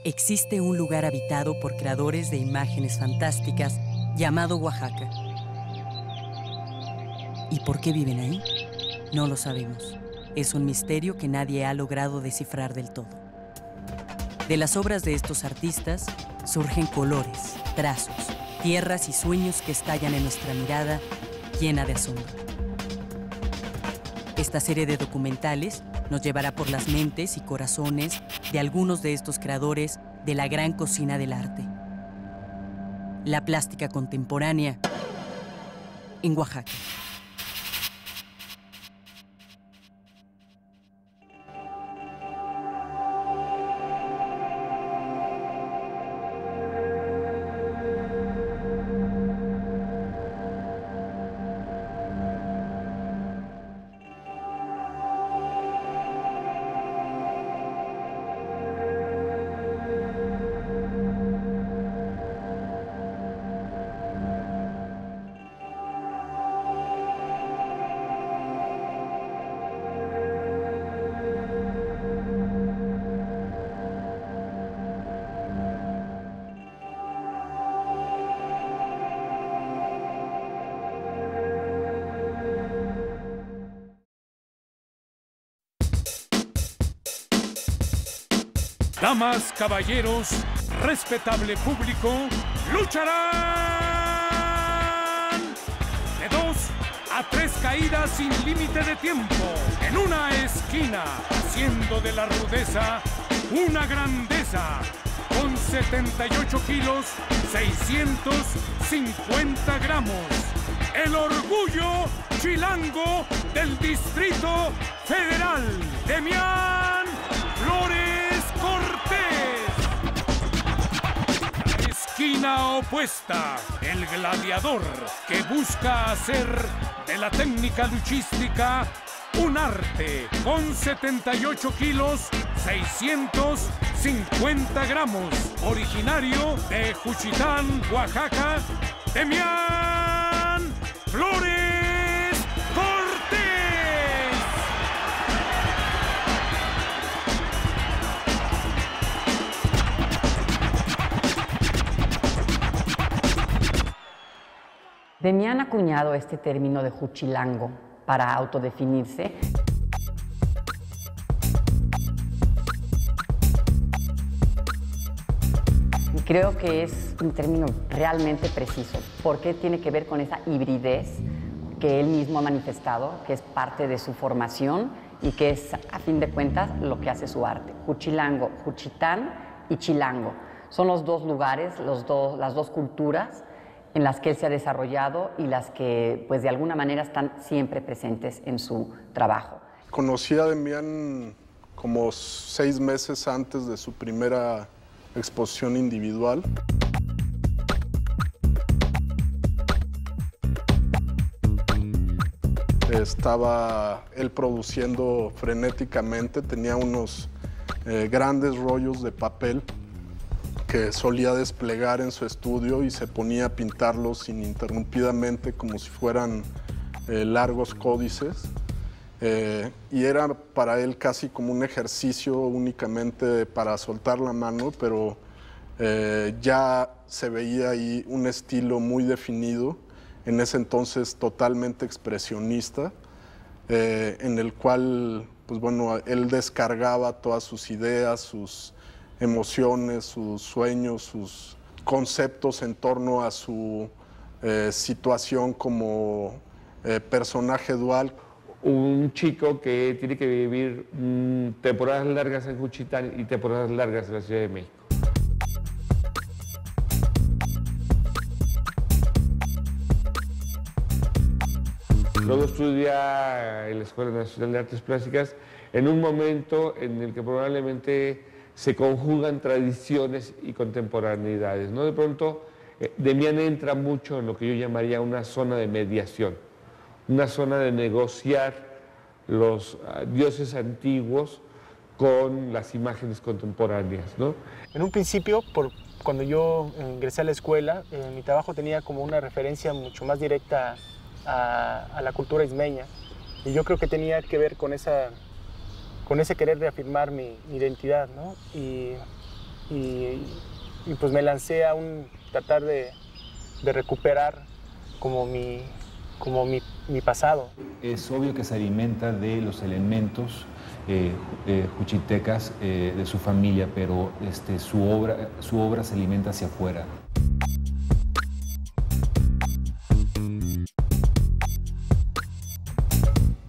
Existe un lugar habitado por creadores de imágenes fantásticas llamado Oaxaca. ¿Y por qué viven ahí? No lo sabemos. Es un misterio que nadie ha logrado descifrar del todo. De las obras de estos artistas surgen colores, trazos, tierras y sueños que estallan en nuestra mirada llena de asombro. Esta serie de documentales nos llevará por las mentes y corazones de algunos de estos creadores de la gran cocina del arte. La plástica contemporánea en Oaxaca. Damas, caballeros, respetable público, lucharán de 2 a 3 caídas sin límite de tiempo en una esquina, haciendo de la rudeza una grandeza, con 78 kilos, 650 gramos. El orgullo chilango del Distrito Federal, Demián Flores Cortés. La esquina opuesta, el gladiador que busca hacer de la técnica luchística un arte, con 78 kilos, 650 gramos, originario de Juchitán, Oaxaca, Demián Flores Cortés. Demián ha acuñado este término de juchilango para autodefinirse. Y creo que es un término realmente preciso, porque tiene que ver con esa hibridez que él mismo ha manifestado, que es parte de su formación y que es, a fin de cuentas, lo que hace su arte. Juchilango, Juchitán y Chilango. Son los dos lugares, las dos culturas en las que él se ha desarrollado y las que, pues, de alguna manera están siempre presentes en su trabajo. Conocí a Demián como 6 meses antes de su primera exposición individual. Estaba él produciendo frenéticamente, tenía unos grandes rollos de papel que solía desplegar en su estudio y se ponía a pintarlos ininterrumpidamente como si fueran largos códices. Y era para él casi como un ejercicio únicamente para soltar la mano, pero ya se veía ahí un estilo muy definido, en ese entonces totalmente expresionista, en el cual, pues bueno, él descargaba todas sus ideas, sus emociones, sus sueños, sus conceptos en torno a su situación como personaje dual. Un chico que tiene que vivir temporadas largas en Juchitán y temporadas largas en la Ciudad de México. Luego estudia en la Escuela Nacional de Artes Plásticas en un momento en el que probablemente se conjugan tradiciones y contemporaneidades, ¿no? De pronto, Demián entra mucho en lo que yo llamaría una zona de mediación, una zona de negociar los dioses antiguos con las imágenes contemporáneas, ¿no? En un principio, cuando yo ingresé a la escuela, mi trabajo tenía como una referencia mucho más directa a la cultura ismeña, y yo creo que tenía que ver con ese querer reafirmar mi identidad, ¿no? Y y pues me lancé a tratar de recuperar como mi pasado. Es obvio que se alimenta de los elementos juchitecas de su familia, pero su obra se alimenta hacia afuera.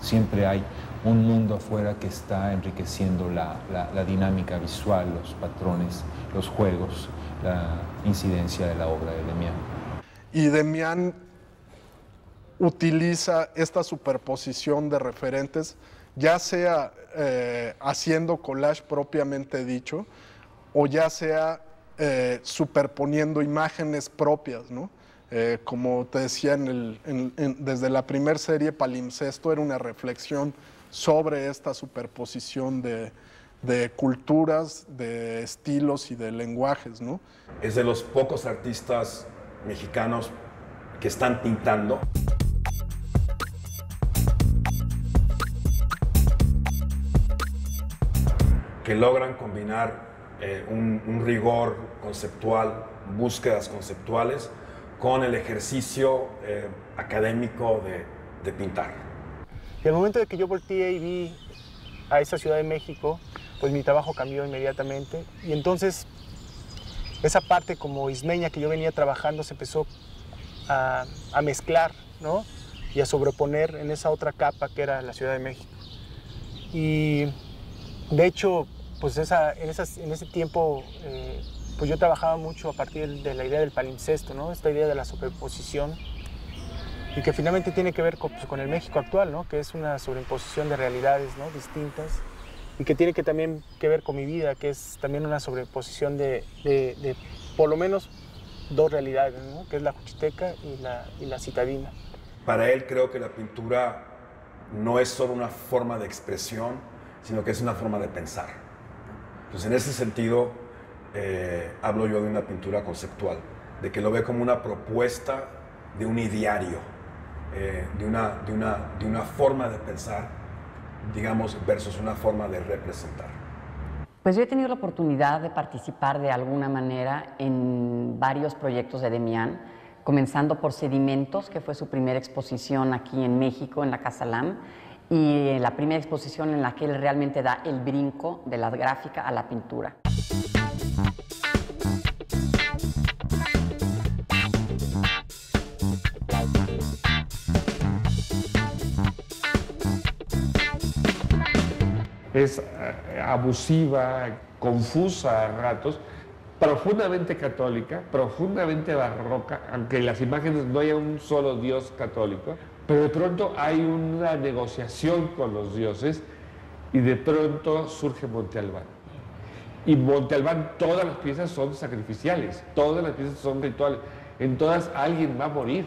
Siempre hay un mundo afuera que está enriqueciendo la dinámica visual, los patrones, los juegos, la incidencia de la obra de Demián. Y Demián utiliza esta superposición de referentes, ya sea haciendo collage propiamente dicho, o ya sea superponiendo imágenes propias, ¿no? Como te decía, desde la primera serie, Palimpsesto era una reflexión sobre esta superposición de culturas, de estilos y de lenguajes, ¿no? Es de los pocos artistas mexicanos que están pintando. Que logran combinar un rigor conceptual, búsquedas conceptuales, con el ejercicio académico de pintar. Y al momento de que yo volteé y vi a esa Ciudad de México, pues mi trabajo cambió inmediatamente. Y entonces esa parte como ismeña que yo venía trabajando se empezó a mezclar, ¿no? Y a sobreponer en esa otra capa que era la Ciudad de México. Y de hecho, pues en ese tiempo, pues yo trabajaba mucho a partir de la idea del palimpsesto, ¿no? Esta idea de la superposición, y que finalmente tiene que ver con el México actual, ¿no? Que es una sobreimposición de realidades, ¿no? Distintas, y que tiene también que ver con mi vida, que es también una sobreimposición de por lo menos dos realidades, ¿no? Que es la juchiteca y la citadina. Para él creo que la pintura no es solo una forma de expresión, sino que es una forma de pensar. Entonces, en ese sentido, hablo yo de una pintura conceptual, de que lo ve como una propuesta de un ideario, de una forma de pensar, digamos, versus una forma de representar. Pues yo he tenido la oportunidad de participar de alguna manera en varios proyectos de Demián, comenzando por Sedimentos, que fue su primera exposición aquí en México, en la Casa Lam, y la primera exposición en la que él realmente da el brinco de la gráfica a la pintura. Es abusiva, confusa a ratos, profundamente católica, profundamente barroca, aunque en las imágenes no haya un solo dios católico, pero de pronto hay una negociación con los dioses y de pronto surge Monte Albán. Y Monte Albán, todas las piezas son sacrificiales, todas las piezas son rituales, en todas alguien va a morir.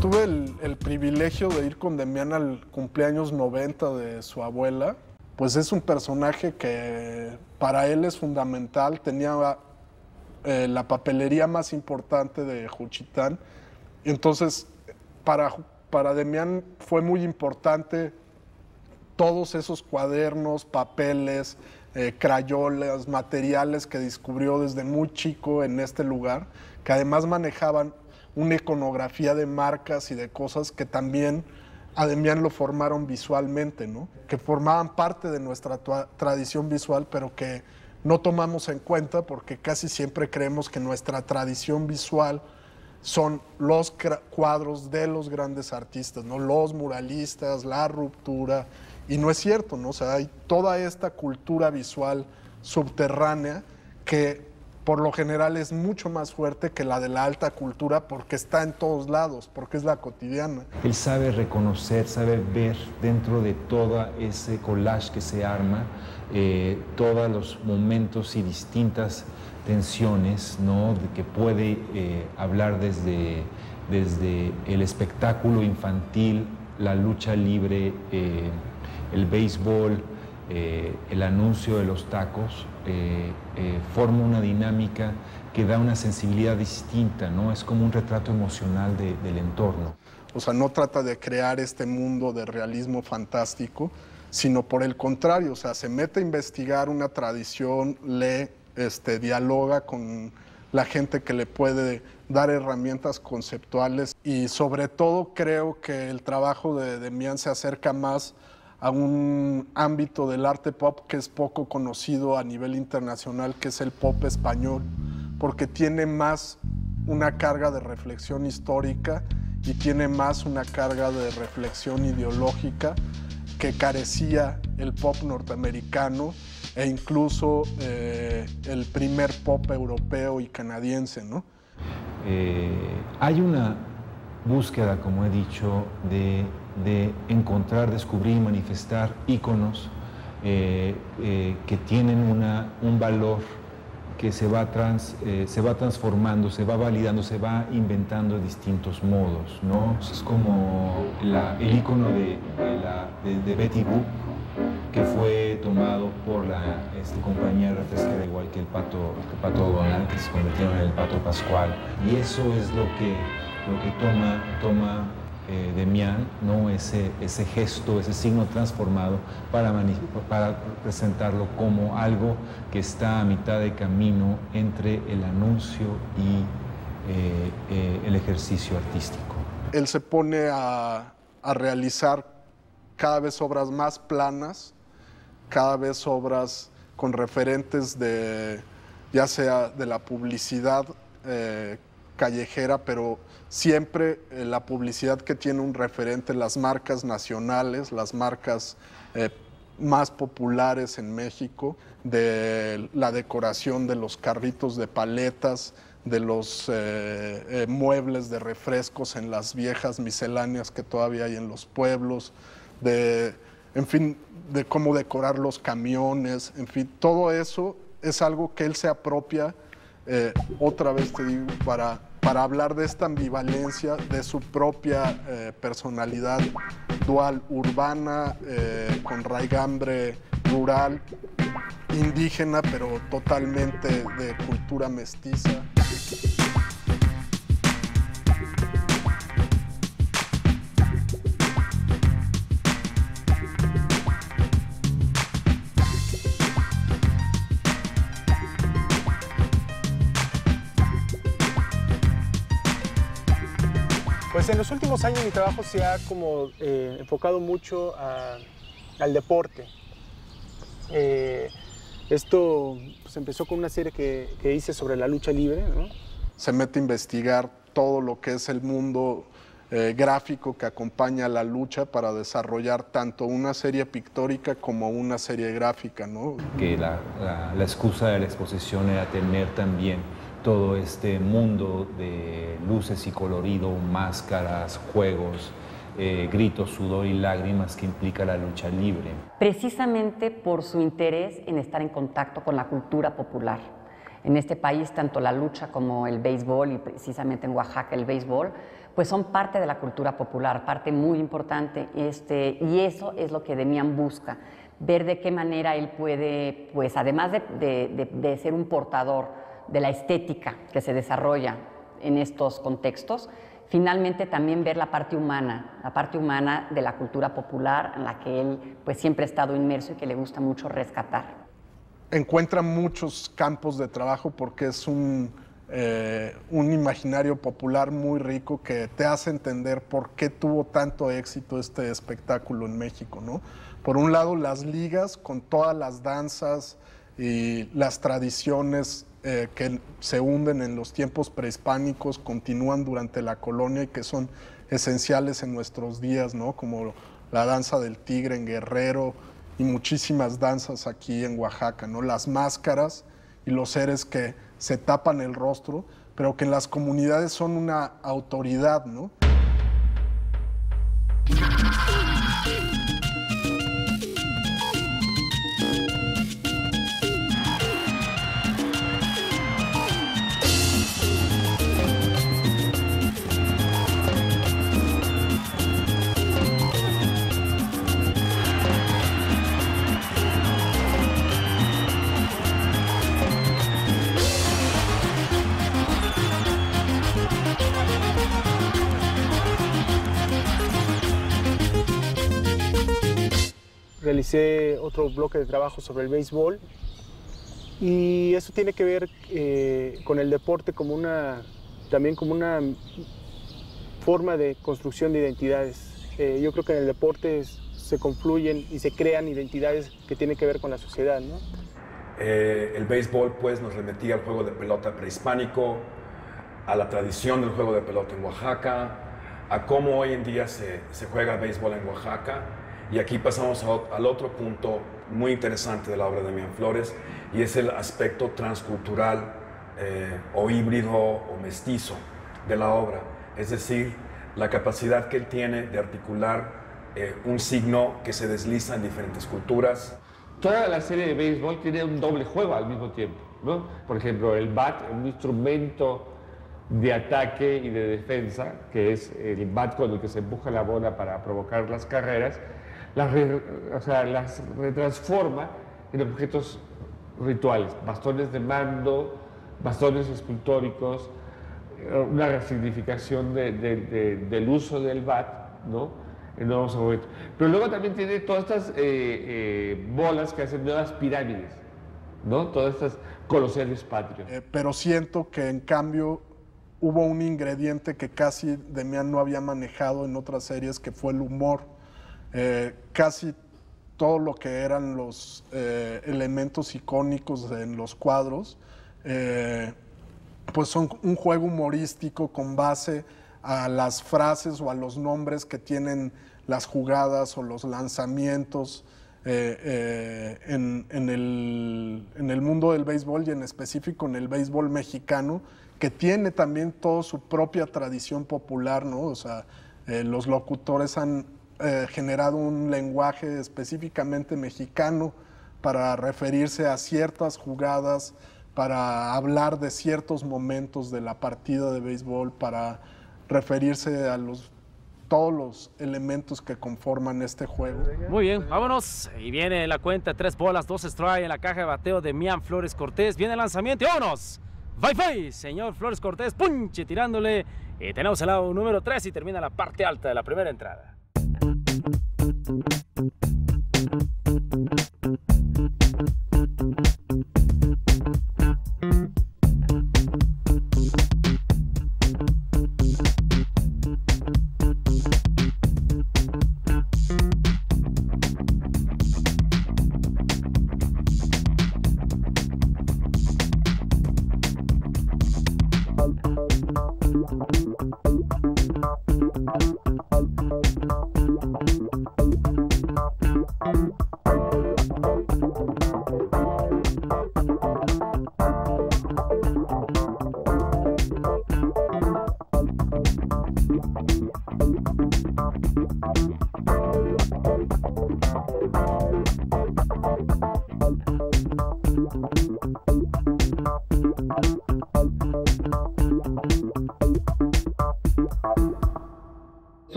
Tuve el privilegio de ir con Demián al cumpleaños 90 de su abuela. Pues es un personaje que para él es fundamental. Tenía la papelería más importante de Juchitán. Entonces, para Demián fue muy importante todos esos cuadernos, papeles, crayolas, materiales que descubrió desde muy chico en este lugar, que además manejaban una iconografía de marcas y de cosas que también a Demián lo formaron visualmente, ¿no? Que formaban parte de nuestra tradición visual, pero que no tomamos en cuenta porque casi siempre creemos que nuestra tradición visual son los cuadros de los grandes artistas, ¿no? Los muralistas, la ruptura, y no es cierto, ¿no? O sea, hay toda esta cultura visual subterránea que por lo general es mucho más fuerte que la de la alta cultura porque está en todos lados, porque es la cotidiana. Él sabe reconocer, sabe ver dentro de todo ese collage que se arma, todos los momentos y distintas tensiones, ¿no? De que puede hablar desde el espectáculo infantil, la lucha libre, el béisbol, el anuncio de los tacos, forma una dinámica que da una sensibilidad distinta, ¿no? Es como un retrato emocional del entorno. O sea, no trata de crear este mundo de realismo fantástico, sino por el contrario, o sea, se mete a investigar una tradición, lee, dialoga con la gente que le puede dar herramientas conceptuales y sobre todo creo que el trabajo de Demián se acerca más a un ámbito del arte pop que es poco conocido a nivel internacional, que es el pop español, porque tiene más una carga de reflexión histórica y tiene más una carga de reflexión ideológica que carecía el pop norteamericano e incluso el primer pop europeo y canadiense, ¿no? Hay una búsqueda, como he dicho, de encontrar, descubrir y manifestar íconos que tienen un valor que se va transformando, se va validando, se va inventando de distintos modos, ¿no? Es como el ícono de Betty Boop, que fue tomado por la compañía refresquera, igual que el pato Donald, que se convirtieron en el pato Pascual. Y eso es lo que toma Demián, ¿no? Ese gesto, ese signo transformado para presentarlo como algo que está a mitad de camino entre el anuncio y el ejercicio artístico. Él se pone a realizar cada vez obras más planas, cada vez obras con referentes ya sea de la publicidad callejera, pero siempre la publicidad que tiene un referente, las marcas nacionales, las marcas más populares en México, de la decoración de los carritos de paletas, de los muebles de refrescos en las viejas misceláneas que todavía hay en los pueblos, en fin, de cómo decorar los camiones, en fin, todo eso es algo que él se apropia, otra vez te digo, para hablar de esta ambivalencia, de su propia personalidad dual, urbana, con raigambre rural, indígena, pero totalmente de cultura mestiza. Pues en los últimos años mi trabajo se ha como enfocado mucho al deporte. Esto pues, empezó con una serie que hice sobre la lucha libre, ¿no? Se mete a investigar todo lo que es el mundo gráfico que acompaña a la lucha para desarrollar tanto una serie pictórica como una serie gráfica, ¿no? Que la excusa de la exposición era tener también todo este mundo de luces y colorido, máscaras, juegos, gritos, sudor y lágrimas que implica la lucha libre. Precisamente por su interés en estar en contacto con la cultura popular. En este país, tanto la lucha como el béisbol, y precisamente en Oaxaca el béisbol, pues son parte de la cultura popular, parte muy importante, y eso es lo que Demián busca, ver de qué manera él puede, pues además de ser un portador de la estética que se desarrolla en estos contextos, finalmente también ver la parte humana de la cultura popular en la que él pues siempre ha estado inmerso y que le gusta mucho rescatar. Encuentra muchos campos de trabajo porque es un imaginario popular muy rico que te hace entender por qué tuvo tanto éxito este espectáculo en México, ¿no? Por un lado, las ligas con todas las danzas y las tradiciones que se hunden en los tiempos prehispánicos, continúan durante la colonia y que son esenciales en nuestros días, ¿no? Como la danza del tigre en Guerrero y muchísimas danzas aquí en Oaxaca, ¿no? Las máscaras y los seres que se tapan el rostro, pero que en las comunidades son una autoridad, ¿no? Realicé otro bloque de trabajo sobre el béisbol y eso tiene que ver con el deporte también como una forma de construcción de identidades. Yo creo que en el deporte se confluyen y se crean identidades que tienen que ver con la sociedad, ¿no? El béisbol pues nos remetía al juego de pelota prehispánico, a la tradición del juego de pelota en Oaxaca, a cómo hoy en día se juega béisbol en Oaxaca. Y aquí pasamos al otro punto muy interesante de la obra de Damián Flores, y es el aspecto transcultural o híbrido o mestizo de la obra. Es decir, la capacidad que él tiene de articular un signo que se desliza en diferentes culturas. Toda la serie de béisbol tiene un doble juego al mismo tiempo, ¿no? Por ejemplo, el bat, un instrumento de ataque y de defensa, que es el bat con el que se empuja la bola para provocar las carreras, las retransforma en objetos rituales, bastones de mando, bastones escultóricos, una resignificación del uso del bat, ¿no? En nuevos objetos. Pero luego también tiene todas estas bolas que hacen nuevas pirámides, ¿no? Todas estas coloserios patrios. Pero siento que en cambio hubo un ingrediente que casi Damián no había manejado en otras series, que fue el humor. Casi todo lo que eran los elementos icónicos en los cuadros, pues son un juego humorístico con base a las frases o a los nombres que tienen las jugadas o los lanzamientos en el mundo del béisbol, y en específico en el béisbol mexicano, que tiene también toda su propia tradición popular, ¿no? O sea, los locutores han generado un lenguaje específicamente mexicano para referirse a ciertas jugadas, para hablar de ciertos momentos de la partida de béisbol, para referirse a todos los elementos que conforman este juego. Muy bien, vámonos. Y viene la cuenta, 3 bolas, 2 strikes en la caja de bateo de Damián Flores Cortés. Viene el lanzamiento y vámonos. Bye, señor Flores Cortés, punche tirándole. Y tenemos el lado número 3 y termina la parte alta de la primera entrada.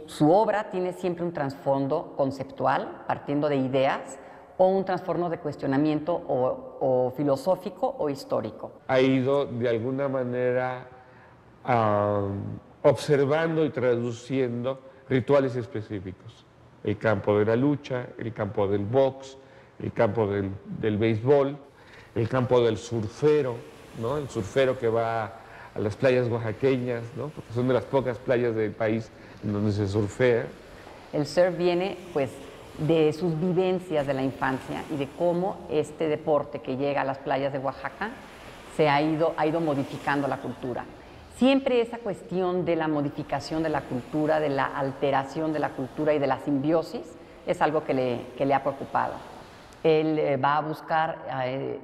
Su obra tiene siempre un trasfondo conceptual, partiendo de ideas, o un trasfondo de cuestionamiento o filosófico o histórico. Ha ido de alguna manera observando y traduciendo rituales específicos. El campo de la lucha, el campo del box, el campo del béisbol, el campo del surfero, ¿no? El surfero que va a las playas oaxaqueñas, ¿no? Porque son de las pocas playas del país en donde se surfea. El surf viene, pues, de sus vivencias de la infancia y de cómo este deporte que llega a las playas de Oaxaca ha ido modificando la cultura. Siempre esa cuestión de la modificación de la cultura, de la alteración de la cultura y de la simbiosis es algo que le ha preocupado. Él va a buscar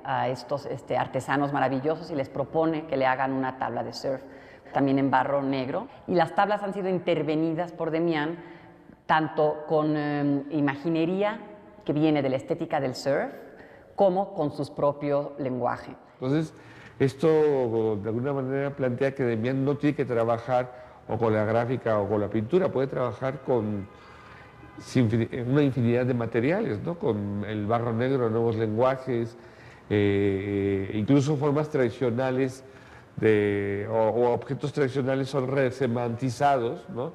a estos artesanos maravillosos y les propone que le hagan una tabla de surf, también en barro negro. Y las tablas han sido intervenidas por Demián tanto con imaginería que viene de la estética del surf, como con su propio lenguaje. Entonces, esto de alguna manera plantea que Demián no tiene que trabajar o con la gráfica o con la pintura, puede trabajar con una infinidad de materiales, ¿no? Con el barro negro, nuevos lenguajes, incluso formas tradicionales o objetos tradicionales son resemantizados, ¿no?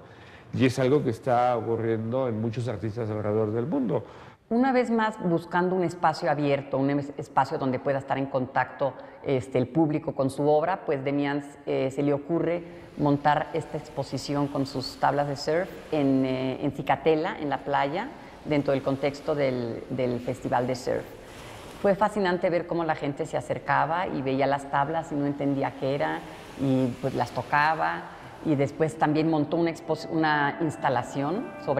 Y es algo que está ocurriendo en muchos artistas alrededor del mundo. Una vez más, buscando un espacio abierto, un espacio donde pueda estar en contacto el público con su obra, pues Demián se le ocurre montar esta exposición con sus tablas de surf en Cicatela, en la playa, dentro del contexto del Festival de Surf. Fue fascinante ver cómo la gente se acercaba y veía las tablas y no entendía qué era, y pues las tocaba, y después también montó una instalación sobre